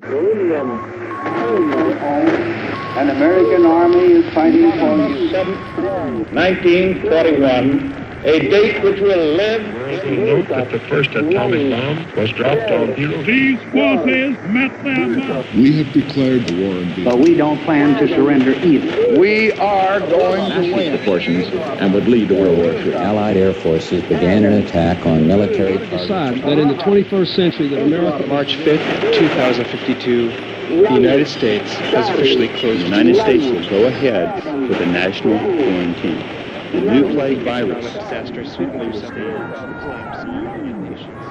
An American army is fighting for you. 1941, a date which will live. Note that the first atomic bomb was dropped on Hiroshima. These forces met them. We have declared the war in But we don't plan to surrender either. We are going to win. Proportions and would lead to World War III. Allied air forces began an attack on military targets. Decide that in the 21st century that America... March 5th, 2052, the United States has officially closed. The United States will go ahead with a national quarantine. The new plague virus. Disaster sweeping United Nations.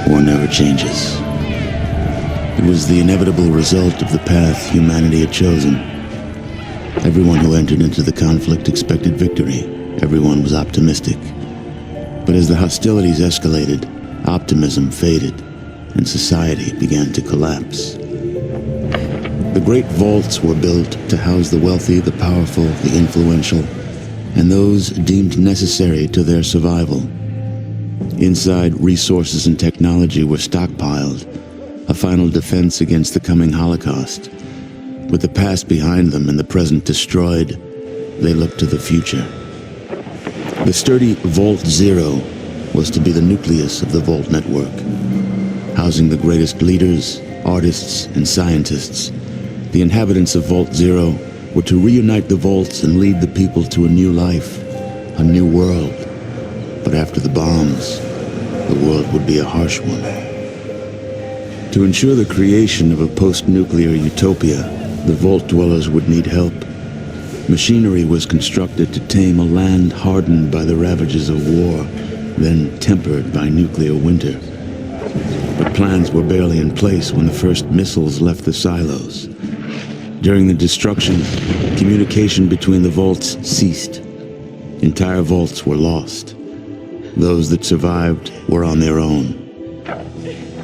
War never changes. It was the inevitable result of the path humanity had chosen. Everyone who entered into the conflict expected victory. Everyone was optimistic. But as the hostilities escalated, optimism faded, and society began to collapse. The great vaults were built to house the wealthy, the powerful, the influential, and those deemed necessary to their survival. Inside, resources and technology were stockpiled, a final defense against the coming Holocaust. With the past behind them and the present destroyed, they looked to the future. The sturdy Vault Zero was to be the nucleus of the Vault network, housing the greatest leaders, artists, and scientists. The inhabitants of Vault Zero were to reunite the vaults and lead the people to a new life, a new world. But after the bombs, the world would be a harsh one. To ensure the creation of a post-nuclear utopia, the Vault dwellers would need help. Machinery was constructed to tame a land hardened by the ravages of war, then tempered by nuclear winter. But plans were barely in place when the first missiles left the silos. During the destruction, communication between the vaults ceased. Entire vaults were lost. Those that survived were on their own.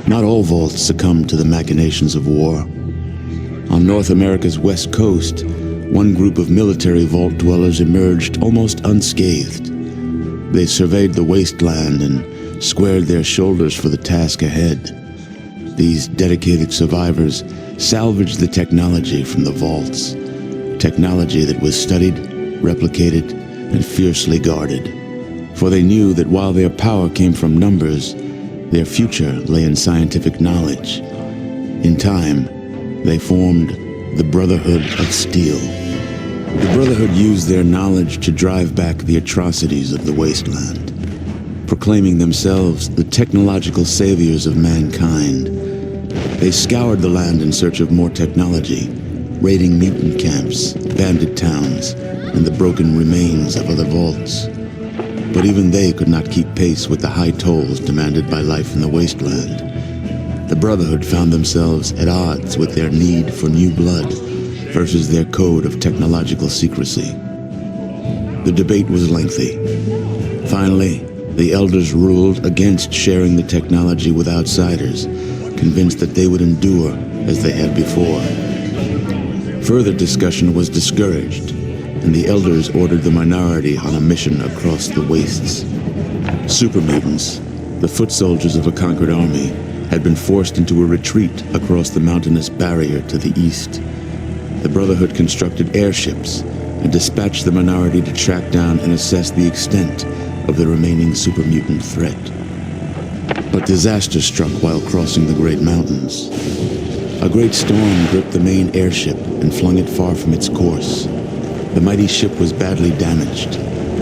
Not all vaults succumbed to the machinations of war. On North America's west coast, one group of military vault dwellers emerged almost unscathed. They surveyed the wasteland and squared their shoulders for the task ahead. These dedicated survivors salvaged the technology from the vaults, technology that was studied, replicated, and fiercely guarded. For they knew that while their power came from numbers, their future lay in scientific knowledge. In time, they formed the Brotherhood of Steel. The Brotherhood used their knowledge to drive back the atrocities of the wasteland, proclaiming themselves the technological saviors of mankind. They scoured the land in search of more technology, raiding mutant camps, bandit towns, and the broken remains of other vaults. But even they could not keep pace with the high tolls demanded by life in the wasteland. The Brotherhood found themselves at odds with their need for new blood versus their code of technological secrecy. The debate was lengthy. Finally, the elders ruled against sharing the technology with outsiders, convinced that they would endure as they had before. Further discussion was discouraged, and the elders ordered the minority on a mission across the wastes. Super mutants, the foot soldiers of a conquered army, had been forced into a retreat across the mountainous barrier to the east. The Brotherhood constructed airships and dispatched the minority to track down and assess the extent of the remaining super mutant threat. But disaster struck while crossing the Great Mountains. A great storm gripped the main airship and flung it far from its course. The mighty ship was badly damaged.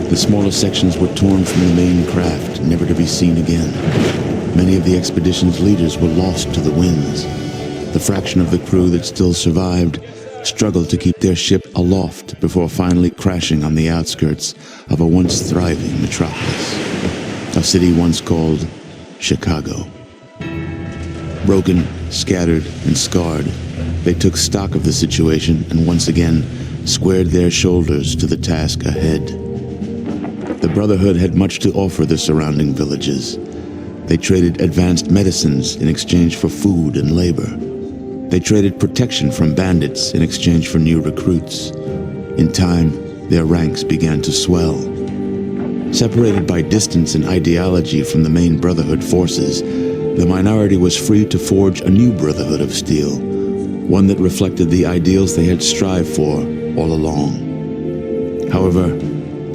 The smaller sections were torn from the main craft, never to be seen again. Many of the expedition's leaders were lost to the winds. The fraction of the crew that still survived struggled to keep their ship aloft before finally crashing on the outskirts of a once thriving metropolis, a city once called Chicago. Broken, scattered, and scarred, they took stock of the situation and once again squared their shoulders to the task ahead. The Brotherhood had much to offer the surrounding villages. They traded advanced medicines in exchange for food and labor. They traded protection from bandits in exchange for new recruits. In time, their ranks began to swell. Separated by distance and ideology from the main Brotherhood forces, the minority was free to forge a new Brotherhood of Steel, one that reflected the ideals they had strived for all along. However,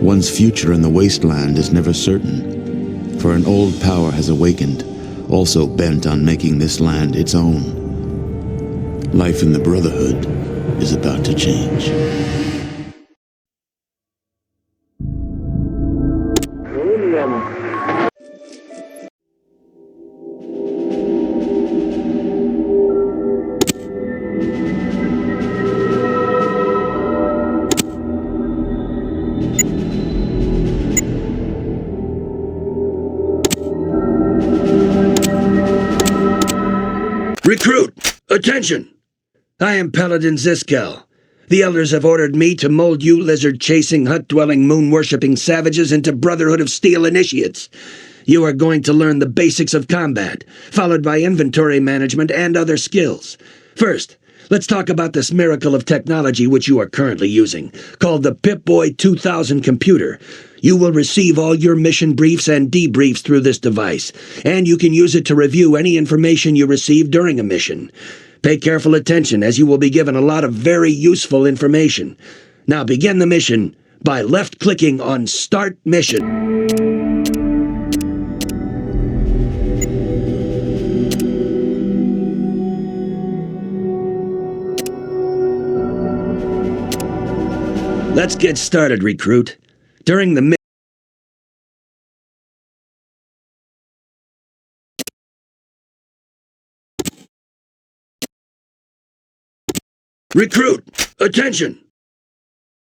one's future in the wasteland is never certain, for an old power has awakened, also bent on making this land its own. Life in the Brotherhood is about to change. Recruit! Attention! I am Paladin Ziskel. The elders have ordered me to mold you lizard-chasing, hut-dwelling, moon-worshipping savages into Brotherhood of Steel initiates. You are going to learn the basics of combat, followed by inventory management and other skills. First, let's talk about this miracle of technology which you are currently using, called the Pip-Boy 2000 computer. You will receive all your mission briefs and debriefs through this device, and you can use it to review any information you receive during a mission. Pay careful attention, as you will be given a lot of very useful information. Now begin the mission by left-clicking on Start Mission. Let's get started, recruit. During the Recruit! Attention!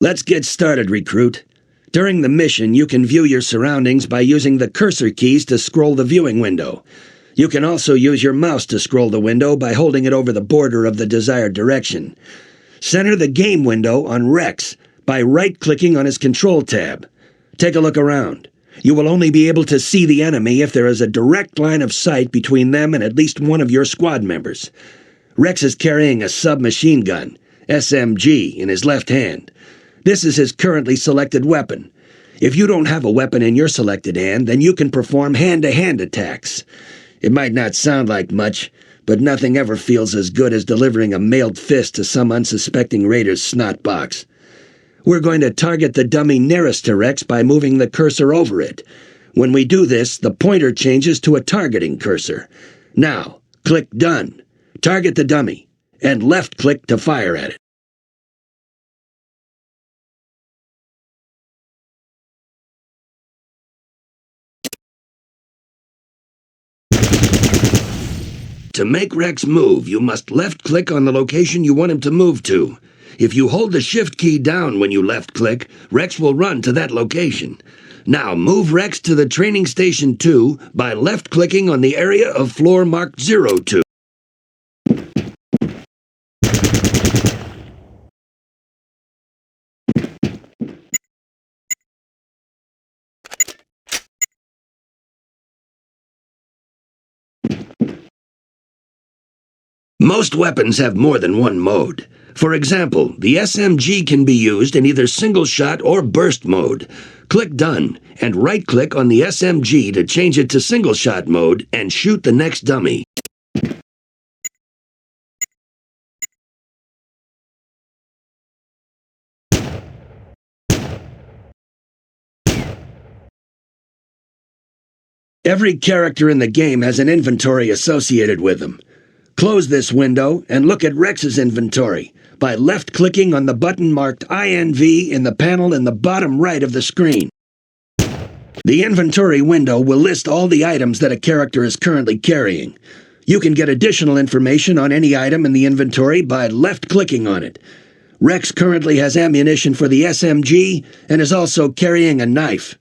Let's get started, recruit. During the mission, you can view your surroundings by using the cursor keys to scroll the viewing window. You can also use your mouse to scroll the window by holding it over the border of the desired direction. Center the game window on Rex by right-clicking on his control tab. Take a look around. You will only be able to see the enemy if there is a direct line of sight between them and at least one of your squad members. Rex is carrying a submachine gun, SMG, in his left hand. This is his currently selected weapon. If you don't have a weapon in your selected hand, then you can perform hand-to-hand attacks. It might not sound like much, but nothing ever feels as good as delivering a mailed fist to some unsuspecting raider's snot box. We're going to target the dummy nearest to Rex by moving the cursor over it. When we do this, the pointer changes to a targeting cursor. Now, click Done. Target the dummy, and left-click to fire at it. To make Rex move, you must left-click on the location you want him to move to. If you hold the Shift key down when you left-click, Rex will run to that location. Now move Rex to the Training Station 2 by left-clicking on the area of floor marked 02. Most weapons have more than one mode. For example, the SMG can be used in either single shot or burst mode. Click Done, and right-click on the SMG to change it to single shot mode and shoot the next dummy. Every character in the game has an inventory associated with them. Close this window and look at Rex's inventory by left-clicking on the button marked INV in the panel in the bottom right of the screen. The inventory window will list all the items that a character is currently carrying. You can get additional information on any item in the inventory by left-clicking on it. Rex currently has ammunition for the SMG and is also carrying a knife.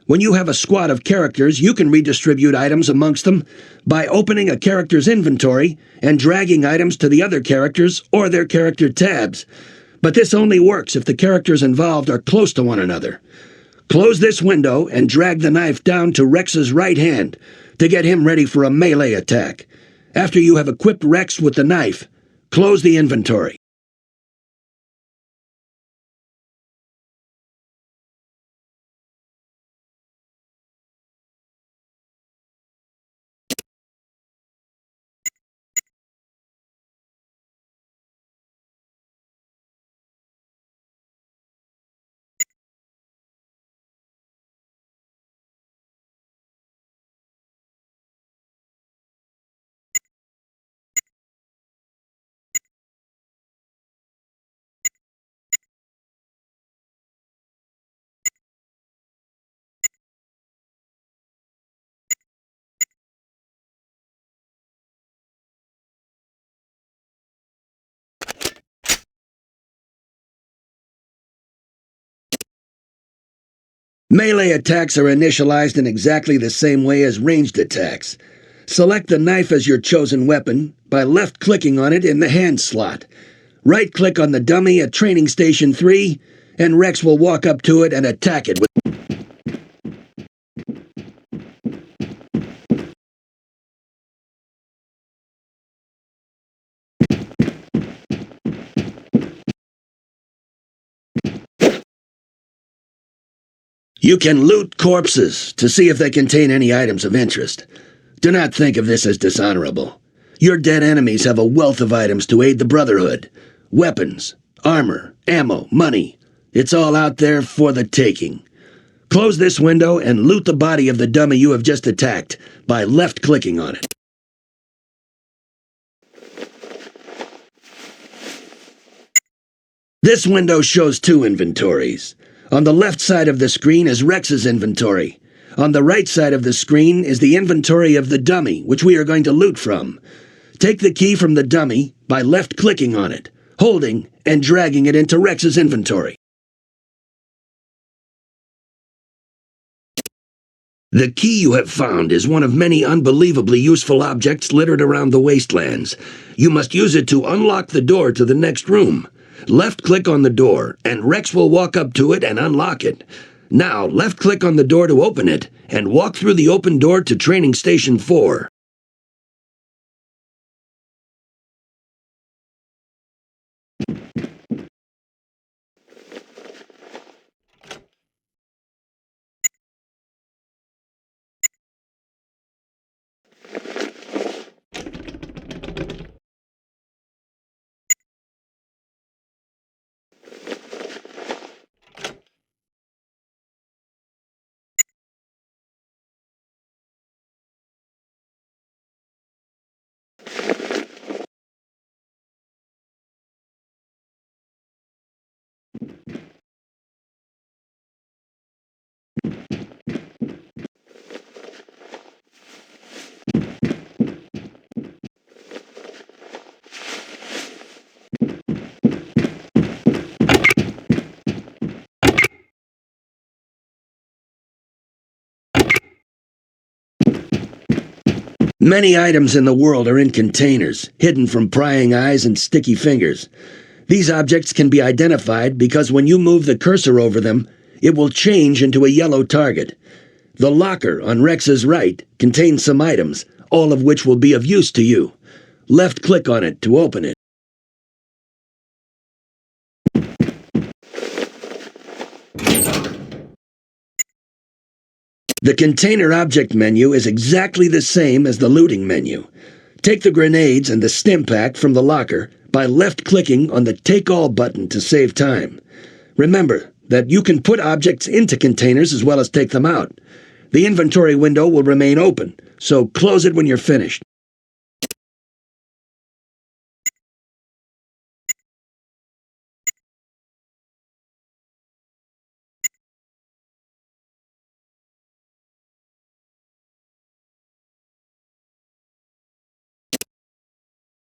When you have a squad of characters, you can redistribute items amongst them by opening a character's inventory and dragging items to the other characters or their character tabs. But this only works if the characters involved are close to one another. Close this window and drag the knife down to Rex's right hand to get him ready for a melee attack. After you have equipped Rex with the knife, close the inventory. Melee attacks are initialized in exactly the same way as ranged attacks. Select the knife as your chosen weapon by left-clicking on it in the hand slot. Right-click on the dummy at Training Station 3, and Rex will walk up to it and attack it with... You can loot corpses to see if they contain any items of interest. Do not think of this as dishonorable. Your dead enemies have a wealth of items to aid the Brotherhood. Weapons, armor, ammo, money. It's all out there for the taking. Close this window and loot the body of the dummy you have just attacked by left-clicking on it. This window shows two inventories. On the left side of the screen is Rex's inventory. On the right side of the screen is the inventory of the dummy, which we are going to loot from. Take the key from the dummy by left-clicking on it, holding and dragging it into Rex's inventory. The key you have found is one of many unbelievably useful objects littered around the wastelands. You must use it to unlock the door to the next room. Left-click on the door, and Rex will walk up to it and unlock it. Now, left-click on the door to open it, and walk through the open door to Training Station 4. Many items in the world are in containers, hidden from prying eyes and sticky fingers. These objects can be identified because when you move the cursor over them, it will change into a yellow target. The locker on Rex's right contains some items, all of which will be of use to you. Left-click on it to open it. The container object menu is exactly the same as the looting menu. Take the grenades and the stim pack from the locker by left-clicking on the Take All button to save time. Remember that you can put objects into containers as well as take them out. The inventory window will remain open, so close it when you're finished.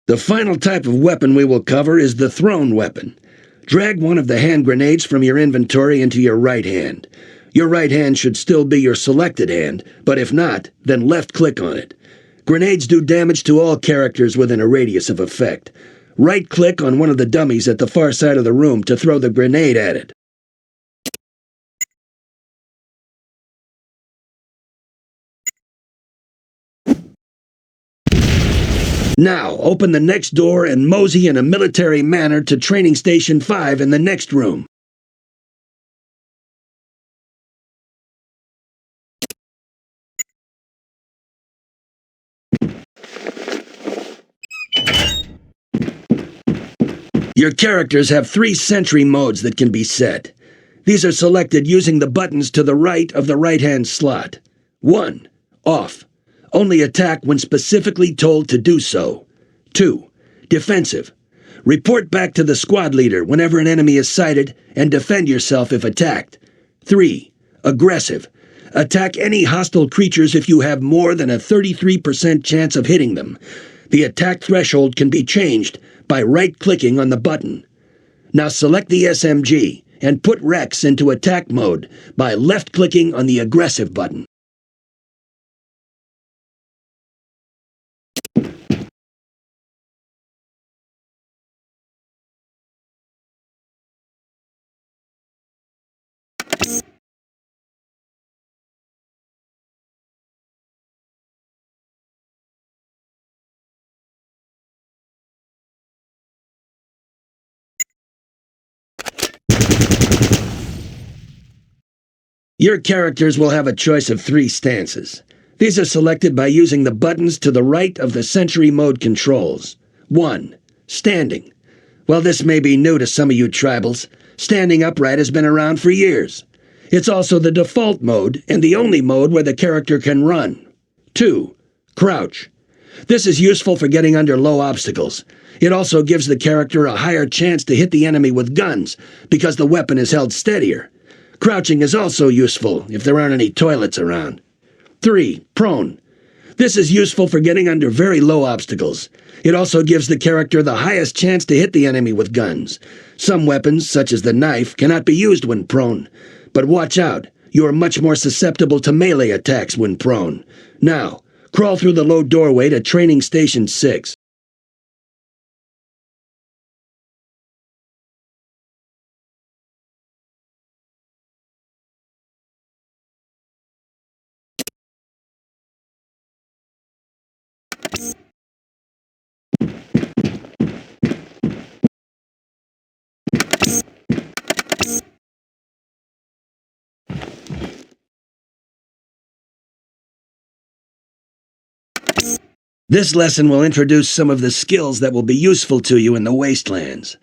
The final type of weapon we will cover is the thrown weapon. Drag one of the hand grenades from your inventory into your right hand. Your right hand should still be your selected hand, but if not, then left-click on it. Grenades do damage to all characters within a radius of effect. Right-click on one of the dummies at the far side of the room to throw the grenade at it. Now, open the next door and mosey in a military manner to Training Station 5 in the next room. Your characters have 3 sentry modes that can be set. These are selected using the buttons to the right of the right-hand slot. 1. Off. Only attack when specifically told to do so. 2. Defensive. Report back to the squad leader whenever an enemy is sighted and defend yourself if attacked. 3. Aggressive. Attack any hostile creatures if you have more than a 33% chance of hitting them. The attack threshold can be changed by right-clicking on the button. Now select the SMG and put Rex into attack mode by left-clicking on the aggressive button. Your characters will have a choice of 3 stances. These are selected by using the buttons to the right of the sentry mode controls. 1. Standing. While this may be new to some of you tribals, standing upright has been around for years. It's also the default mode and the only mode where the character can run. 2. Crouch. This is useful for getting under low obstacles. It also gives the character a higher chance to hit the enemy with guns because the weapon is held steadier. Crouching is also useful if there aren't any toilets around. 3. Prone. This is useful for getting under very low obstacles. It also gives the character the highest chance to hit the enemy with guns. Some weapons, such as the knife, cannot be used when prone. But watch out, you are much more susceptible to melee attacks when prone. Now, crawl through the low doorway to Training Station 6. This lesson will introduce some of the skills that will be useful to you in the wastelands.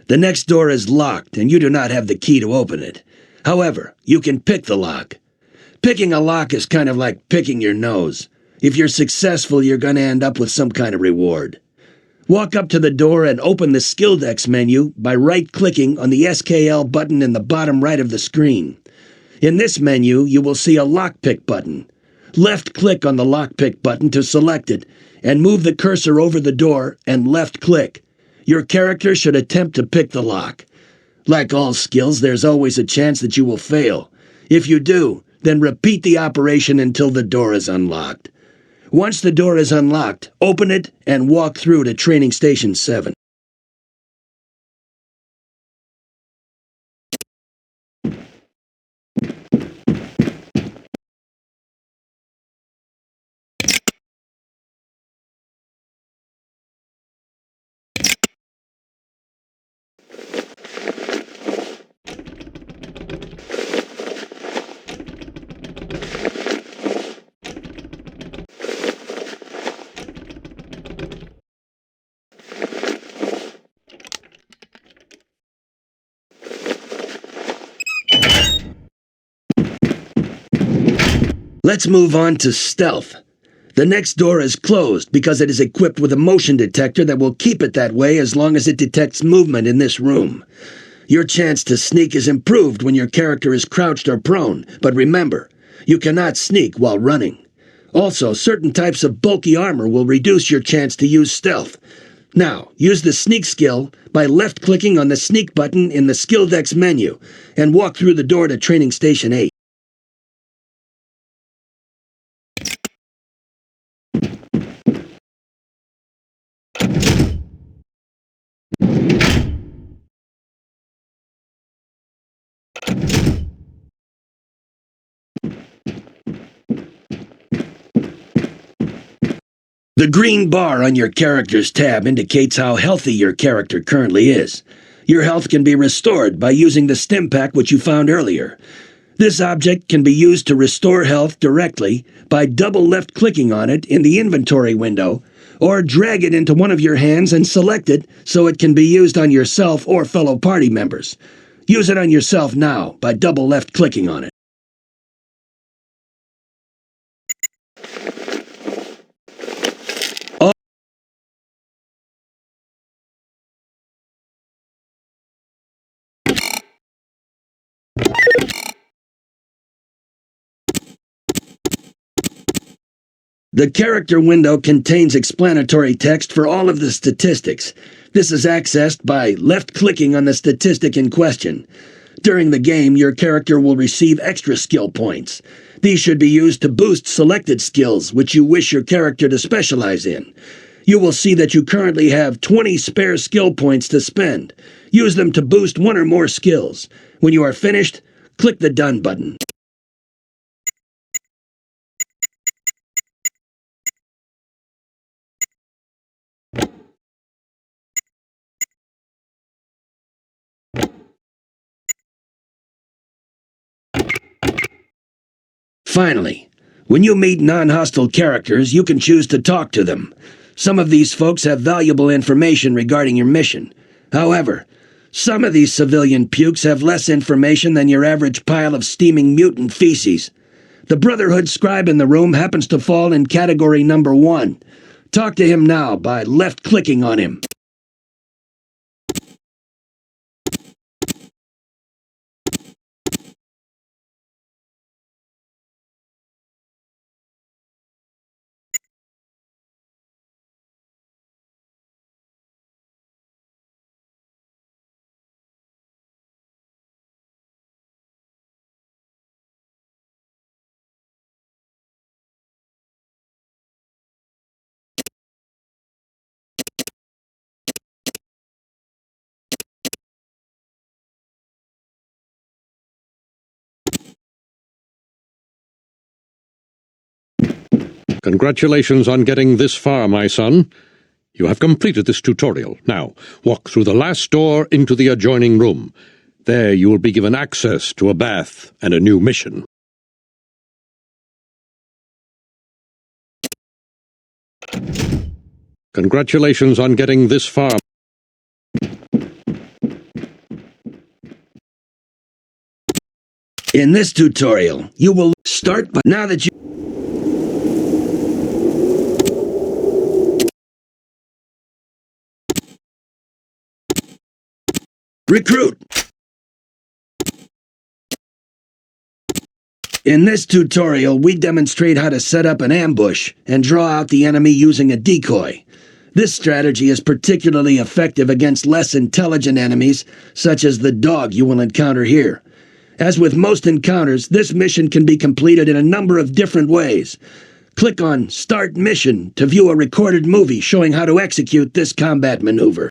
The next door is locked, and you do not have the key to open it. However, you can pick the lock. Picking a lock is kind of like picking your nose. If you're successful, you're going to end up with some kind of reward. Walk up to the door and open the Skill Decks menu by right-clicking on the SKL button in the bottom right of the screen. In this menu, you will see a lockpick button. Left-click on the lockpick button to select it, and move the cursor over the door and left-click. Your character should attempt to pick the lock. Like all skills, there's always a chance that you will fail. If you do, then repeat the operation until the door is unlocked. Once the door is unlocked, open it and walk through to Training Station 7. Let's move on to Stealth. The next door is closed because it is equipped with a motion detector that will keep it that way as long as it detects movement in this room. Your chance to sneak is improved when your character is crouched or prone, but remember, you cannot sneak while running. Also, certain types of bulky armor will reduce your chance to use stealth. Now, use the sneak skill by left-clicking on the sneak button in the Skill Decks menu and walk through the door to Training Station 8. The green bar on your character's tab indicates how healthy your character currently is. Your health can be restored by using the stim pack which you found earlier. This object can be used to restore health directly by double left-clicking on it in the inventory window, or drag it into one of your hands and select it so it can be used on yourself or fellow party members. Use it on yourself now by double left-clicking on it. The character window contains explanatory text for all of the statistics. This is accessed by left-clicking on the statistic in question. During the game, your character will receive extra skill points. These should be used to boost selected skills which you wish your character to specialize in. You will see that you currently have 20 spare skill points to spend. Use them to boost one or more skills. When you are finished, click the Done button. Finally, when you meet non-hostile characters, you can choose to talk to them. Some of these folks have valuable information regarding your mission. However, some of these civilian pukes have less information than your average pile of steaming mutant feces. The Brotherhood scribe in the room happens to fall in category number 1. Talk to him now by left-clicking on him. Congratulations on getting this far, my son. You have completed this tutorial. Now, walk through the last door into the adjoining room. There you will be given access to a bath and a new mission. Congratulations on getting this far. In this tutorial, you will start by now that you recruit. In this tutorial, we demonstrate how to set up an ambush and draw out the enemy using a decoy. This strategy is particularly effective against less intelligent enemies, such as the dog you will encounter here. As with most encounters, this mission can be completed in a number of different ways. Click on Start Mission to view a recorded movie showing how to execute this combat maneuver.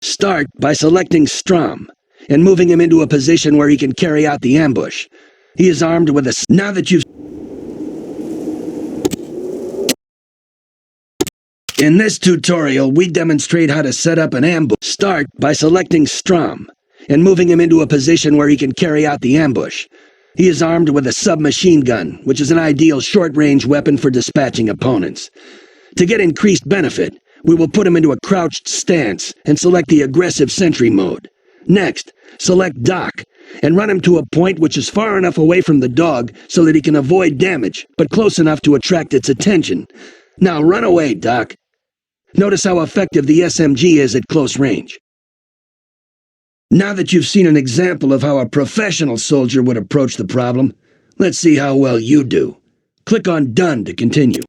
Start by selecting Strom and moving him into a position where he can carry out the ambush. He is armed with a... Now that you've... In this tutorial, we demonstrate how to set up an ambush. Start by selecting Strom and moving him into a position where he can carry out the ambush. He is armed with a submachine gun, which is an ideal short-range weapon for dispatching opponents. To get increased benefit, we will put him into a crouched stance and select the aggressive sentry mode. Next, select Doc and run him to a point which is far enough away from the dog so that he can avoid damage, but close enough to attract its attention. Now run away, Doc. Notice how effective the SMG is at close range. Now that you've seen an example of how a professional soldier would approach the problem, let's see how well you do. Click on Done to continue.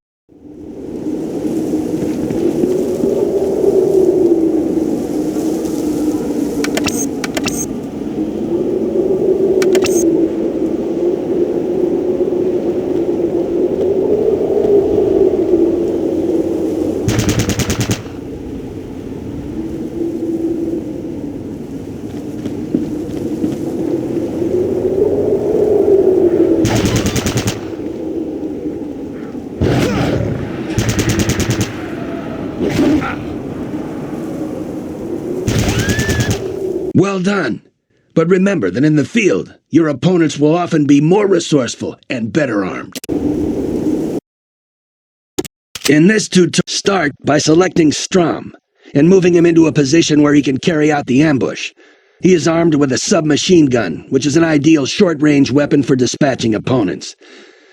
Well done. But remember that in the field, your opponents will often be more resourceful and better armed. In this tutorial, start by selecting Strom and moving him into a position where he can carry out the ambush. He is armed with a submachine gun, which is an ideal short-range weapon for dispatching opponents.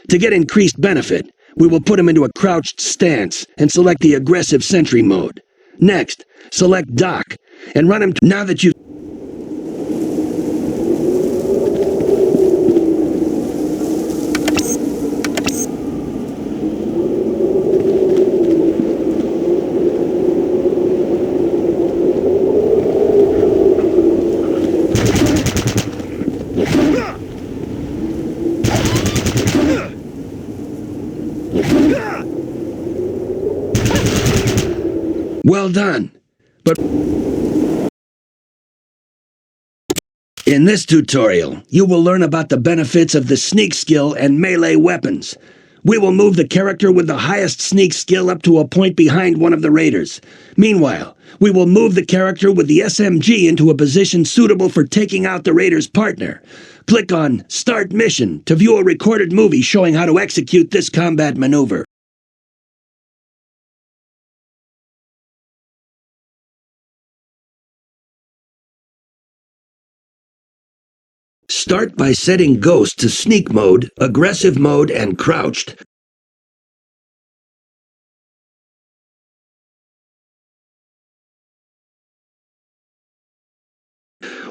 To get increased benefit, we will put him into a crouched stance and select the aggressive sentry mode. Next, select Dock and run him now that you've well done. But in this tutorial, you will learn about the benefits of the sneak skill and melee weapons. We will move the character with the highest sneak skill up to a point behind one of the raiders. Meanwhile, we will move the character with the SMG into a position suitable for taking out the raider's partner. Click on Start Mission to view a recorded movie showing how to execute this combat maneuver. Start by setting Ghost to Sneak Mode, Aggressive Mode, and Crouched.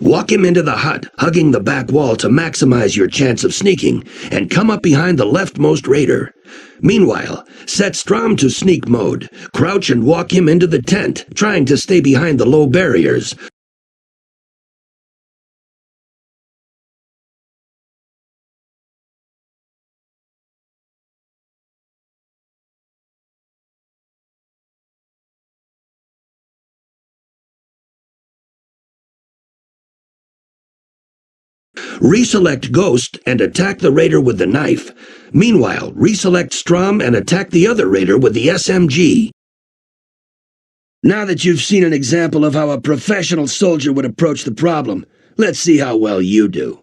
Walk him into the hut, hugging the back wall to maximize your chance of sneaking, and come up behind the leftmost raider. Meanwhile, set Strom to Sneak Mode, crouch and walk him into the tent, trying to stay behind the low barriers. Reselect Ghost and attack the raider with the knife. Meanwhile, reselect Strom and attack the other raider with the SMG. Now that you've seen an example of how a professional soldier would approach the problem, let's see how well you do.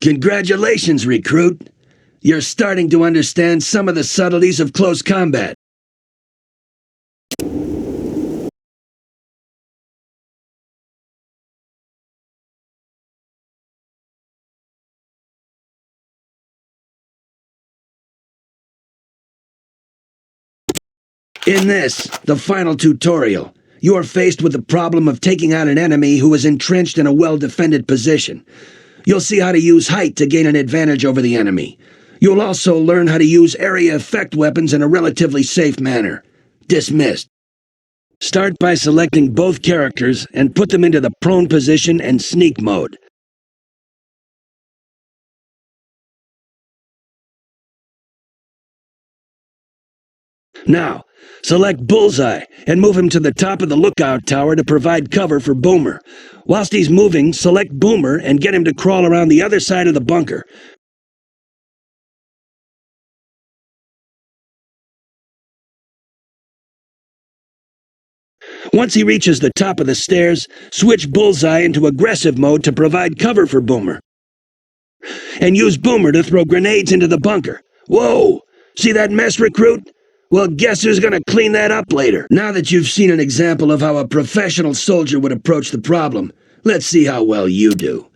Congratulations, recruit. You're starting to understand some of the subtleties of close combat. In this, the final tutorial, you are faced with the problem of taking out an enemy who is entrenched in a well-defended position. You'll see how to use height to gain an advantage over the enemy. You'll also learn how to use area effect weapons in a relatively safe manner. Dismissed. Start by selecting both characters and put them into the prone position and sneak mode. Now, select Bullseye and move him to the top of the lookout tower to provide cover for Boomer. Whilst he's moving, select Boomer and get him to crawl around the other side of the bunker. Once he reaches the top of the stairs, switch Bullseye into aggressive mode to provide cover for Boomer. And use Boomer to throw grenades into the bunker. Whoa! See that mess, recruit? Well, guess who's gonna clean that up later? Now that you've seen an example of how a professional soldier would approach the problem, let's see how well you do.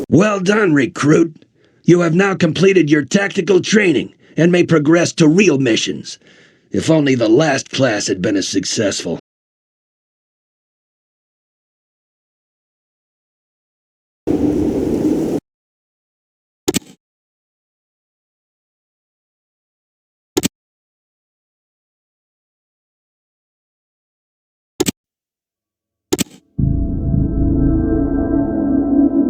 Well done, recruit. You have now completed your tactical training and may progress to real missions. If only the last class had been as successful.